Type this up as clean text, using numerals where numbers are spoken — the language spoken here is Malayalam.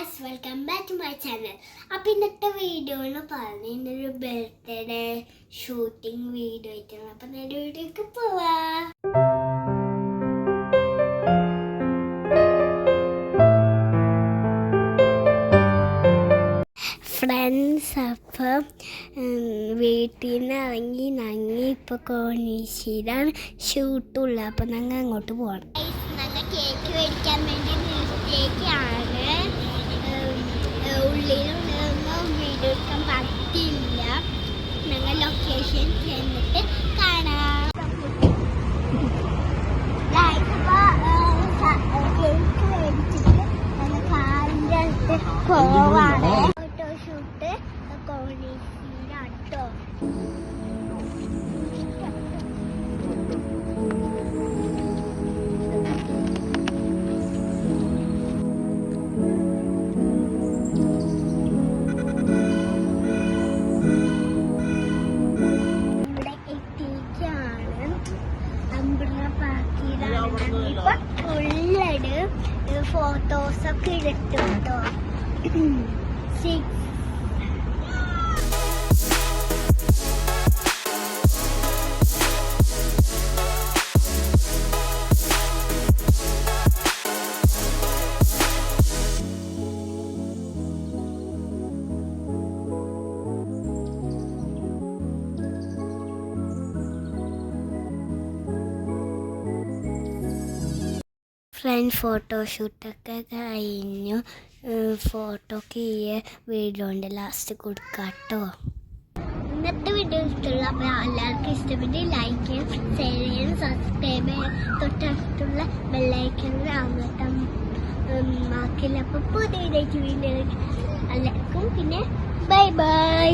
guys, welcome back to my channel. അപ്പോൾ ഇന്നത്തെ വീഡിയോ എന്ന് പറഞ്ഞ ഒരു ബർത്ത്ഡേ ഷൂട്ടിംഗ് വീഡിയോ ആയിട്ടാണ്. അപ്പോൾ നേരെ വീഡിയോക്ക് പോവാം. ഫ്രണ്ട്സ്, അപ്പം വീട്ടിൽ നിന്ന് ഇറങ്ങി ഞങ്ങൾ ഇപ്പോൾ കോണീശ്ശേരിയാണ് ഷൂട്ടുള്ളത്. അപ്പം ഞങ്ങൾ അങ്ങോട്ട് പോകണം. ഞങ്ങൾ കേക്ക് മേടിക്കാൻ വേണ്ടി നിർത്തിയേക്കാണ്. ഉള്ളിലുള്ളതൊന്നും വീഡിയോ എടുക്കാൻ പറ്റില്ല. ഞങ്ങൾ ലൊക്കേഷൻ ചെന്നിട്ട് കാണാം. കേക്ക് മേടിച്ചിട്ട് ഞങ്ങൾ കാറിൻ്റെ അടുത്ത് പോവാണ്. ഫോട്ടോഷൂട്ട് കോണീശ്ശേരിയാട്ടോ. ഫോട്ടോസൊക്കെ എടുത്തു കേട്ടോ. ഫ്രണ്ട് ഫോട്ടോഷൂട്ടൊക്കെ കഴിഞ്ഞു. ഫോട്ടോക്ക് ഈ വീഡിയോൻ്റെ ലാസ്റ്റ് കൊടുക്കാം കേട്ടോ. ഇന്നത്തെ വീഡിയോ ഇഷ്ടമുള്ള അപ്പോൾ എല്ലാവർക്കും ഇഷ്ടപ്പെട്ട് ലൈക്ക് ചെയ്യണം, ഷെയർ ചെയ്യണം, സബ്സ്ക്രൈബ് ചെയ്യണം, തൊട്ടടുത്തുള്ള ബെല്ലൈക്കണിൽ അമർത്താൻ മാക്കില്ല. അപ്പോൾ പുതിയ വീഡിയോ എല്ലാവർക്കും പിന്നെ ബൈ ബൈ.